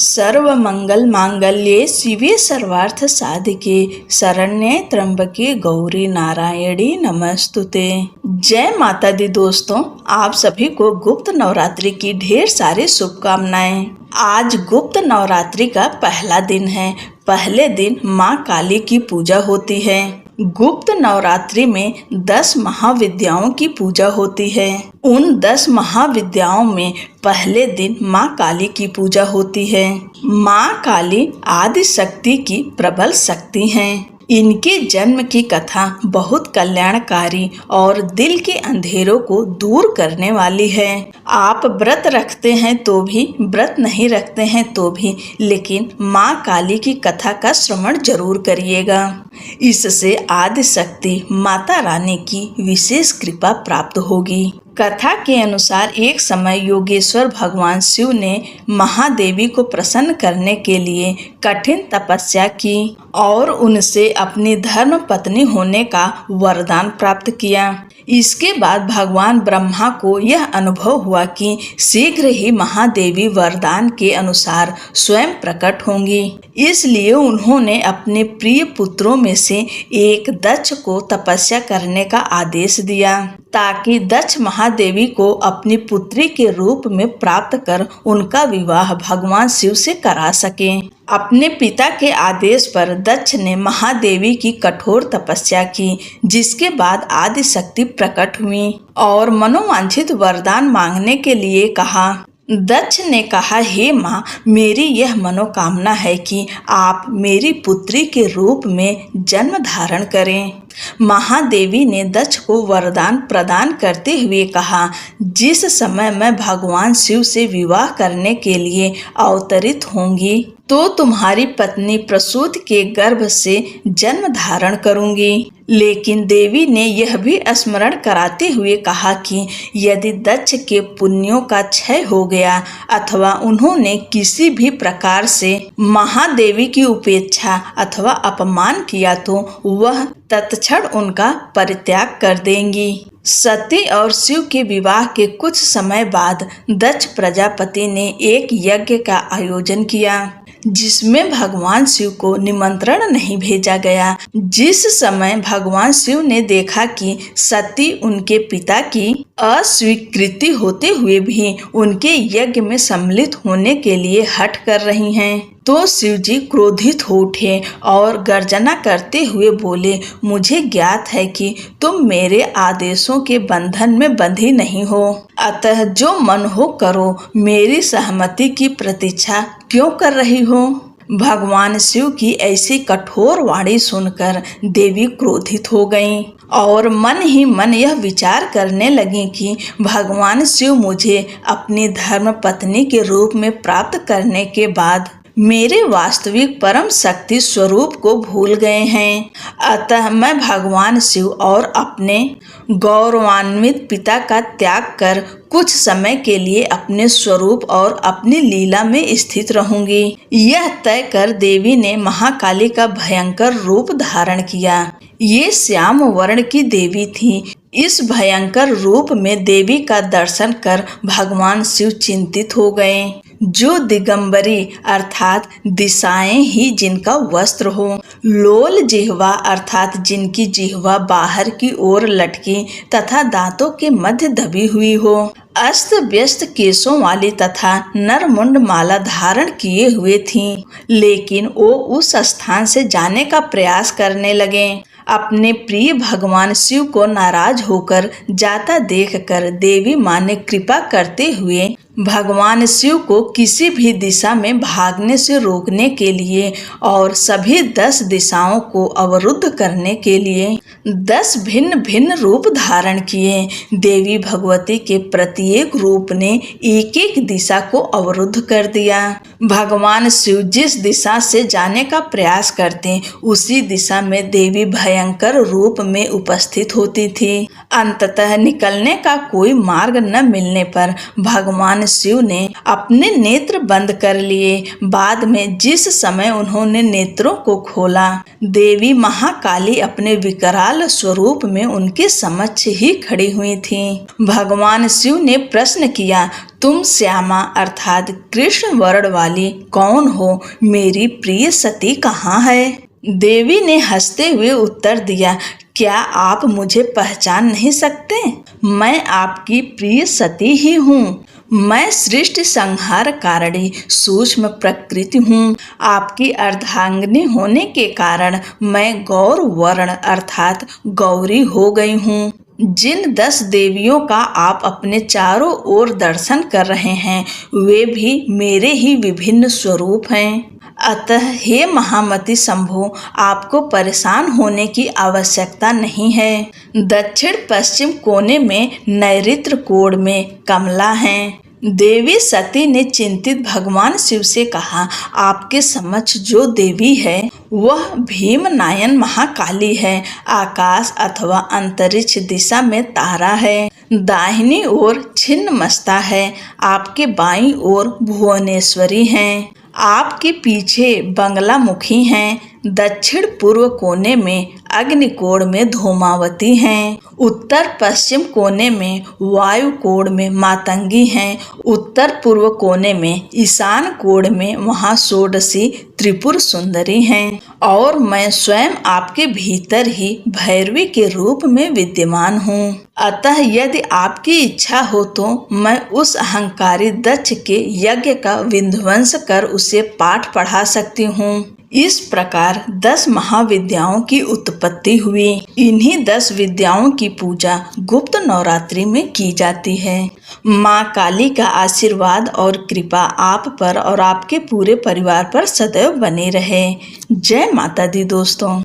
सर्व मंगल मांगल्ये शिवे सर्वार्थ साधिके शरण्ये त्र्यंबके गौरी नारायणी नमस्तुते। जय माता दी दोस्तों, आप सभी को गुप्त नवरात्रि की ढेर सारी शुभकामनाएं। आज गुप्त नवरात्रि का पहला दिन है। पहले दिन माँ काली की पूजा होती है। गुप्त नवरात्रि में 10 महाविद्याओं की पूजा होती है। उन 10 महाविद्याओं में पहले दिन माँ काली की पूजा होती है। माँ काली आदि शक्ति की प्रबल शक्ति हैं। इनके जन्म की कथा बहुत कल्याणकारी और दिल के अंधेरों को दूर करने वाली है। आप व्रत रखते हैं तो भी, व्रत नहीं रखते हैं तो भी, लेकिन माँ काली की कथा का श्रवण जरूर करिएगा। इससे आदि शक्ति माता रानी की विशेष कृपा प्राप्त होगी। कथा के अनुसार एक समय योगेश्वर भगवान शिव ने महादेवी को प्रसन्न करने के लिए कठिन तपस्या की और उनसे अपनी धर्म पत्नी होने का वरदान प्राप्त किया। इसके बाद भगवान ब्रह्मा को यह अनुभव हुआ कि शीघ्र ही महादेवी वरदान के अनुसार स्वयं प्रकट होंगी। इसलिए उन्होंने अपने प्रिय पुत्रों में से एक दक्ष को तपस्या करने का आदेश दिया, ताकि दक्ष महादेवी को अपनी पुत्री के रूप में प्राप्त कर उनका विवाह भगवान शिव से करा सके। अपने पिता के आदेश पर दक्ष ने महादेवी की कठोर तपस्या की, जिसके बाद आदि शक्ति प्रकट हुई और मनोवांछित वरदान मांगने के लिए कहा। दक्ष ने कहा, हे माँ, मेरी यह मनोकामना है कि आप मेरी पुत्री के रूप में जन्म धारण करें। महादेवी ने दक्ष को वरदान प्रदान करते हुए कहा, जिस समय मैं भगवान शिव से विवाह करने के लिए अवतरित होंगी तो तुम्हारी पत्नी प्रसूति के गर्भ से जन्म धारण करूंगी। लेकिन देवी ने यह भी स्मरण कराते हुए कहा कि यदि दक्ष के पुण्यों का क्षय हो गया अथवा उन्होंने किसी भी प्रकार से महादेवी की उपेक्षा अथवा अपमान किया तो वह तत्क्षण उनका परित्याग कर देंगी। सती और शिव के विवाह के कुछ समय बाद दक्ष प्रजापति ने एक यज्ञ का आयोजन किया, जिसमें भगवान शिव को निमंत्रण नहीं भेजा गया। जिस समय भगवान शिव ने देखा कि सती उनके पिता की अस्वीकृति होते हुए भी उनके यज्ञ में सम्मिलित होने के लिए हठ कर रही हैं, तो शिव जी क्रोधित हो उठे और गर्जना करते हुए बोले, मुझे ज्ञात है कि तुम मेरे आदेशों के बंधन में बंधी नहीं हो, अतः जो मन हो करो, मेरी सहमति की प्रतीक्षा क्यों कर रही हो। भगवान शिव की ऐसी कठोर वाणी सुनकर देवी क्रोधित हो गईं और मन ही मन यह विचार करने लगी कि भगवान शिव मुझे अपनी धर्म पत्नी के रूप में प्राप्त करने के बाद मेरे वास्तविक परम शक्ति स्वरूप को भूल गए हैं। अतः मैं भगवान शिव और अपने गौरवान्वित पिता का त्याग कर कुछ समय के लिए अपने स्वरूप और अपनी लीला में स्थित रहूंगी। यह तय कर देवी ने महाकाली का भयंकर रूप धारण किया। ये श्याम वर्ण की देवी थी। इस भयंकर रूप में देवी का दर्शन कर भगवान शिव चिंतित हो गए। जो दिगंबरी अर्थात दिशाएं ही जिनका वस्त्र हो, लोल जिह्वा अर्थात जिनकी जिह्वा बाहर की ओर लटकी तथा दांतों के मध्य दबी हुई हो, अस्त व्यस्त केशों वाली तथा नरमुंड माला धारण किए हुए थीं, लेकिन वो उस स्थान से जाने का प्रयास करने लगे। अपने प्रिय भगवान शिव को नाराज होकर जाता देखकर देवी माँ ने कृपा करते हुए भगवान शिव को किसी भी दिशा में भागने से रोकने के लिए और सभी 10 दिशाओं को अवरुद्ध करने के लिए 10 भिन्न भिन्न रूप धारण किए। देवी भगवती के प्रत्येक रूप ने एक एक दिशा को अवरुद्ध कर दिया। भगवान शिव जिस दिशा से जाने का प्रयास करते, उसी दिशा में देवी भयंकर रूप में उपस्थित होती थी। अंततः निकलने का कोई मार्ग न मिलने पर भगवान शिव ने अपने नेत्र बंद कर लिए। बाद में जिस समय उन्होंने नेत्रों को खोला, देवी महाकाली अपने विकराल स्वरूप में उनके समक्ष ही खड़ी हुई थीं। भगवान शिव ने प्रश्न किया, तुम श्यामा अर्थात कृष्ण वर्ण वाली कौन हो? मेरी प्रिय सती कहाँ है? देवी ने हंसते हुए उत्तर दिया, क्या आप मुझे पहचान नहीं सकते? मैं आपकी प्रिय सती ही हूँ। मैं सृष्टि संहार कारिणी सूक्ष्म प्रकृति हूँ। आपकी अर्धांगिनी होने के कारण मैं गौर वर्ण अर्थात गौरी हो गई हूँ। जिन 10 देवियों का आप अपने चारों ओर दर्शन कर रहे हैं वे भी मेरे ही विभिन्न स्वरूप हैं। अतः हे महामती शंभो, आपको परेशान होने की आवश्यकता नहीं है। दक्षिण पश्चिम कोने में नैऋत्य कोण में कमला हैं। देवी सती ने चिंतित भगवान शिव से कहा, आपके समक्ष जो देवी है वह भीमनायन महाकाली है। आकाश अथवा अंतरिक्ष दिशा में तारा है। दाहिनी ओर छिन्नमस्ता है। आपके बाईं ओर भुवनेश्वरी हैं। आपके पीछे बंगलामुखी हैं। दक्षिण पूर्व कोने में अग्निकोण में धूमावती हैं। उत्तर पश्चिम कोने में वायु कोण में मातंगी हैं। उत्तर पूर्व कोने में ईशान कोण में महाषोडशी त्रिपुर सुंदरी हैं। और मैं स्वयं आपके भीतर ही भैरवी के रूप में विद्यमान हूँ। अतः यदि आपकी इच्छा हो तो मैं उस अहंकारी दक्ष के यज्ञ का विध्वंस कर उसे पाठ पढ़ा सकती हूँ। इस प्रकार 10 महाविद्याओं की उत्पत्ति हुई। इन्हीं 10 विद्याओं की पूजा गुप्त नवरात्रि में की जाती है। माँ काली का आशीर्वाद और कृपा आप पर और आपके पूरे परिवार पर सदैव बनी रहे। जय माता दी दोस्तों।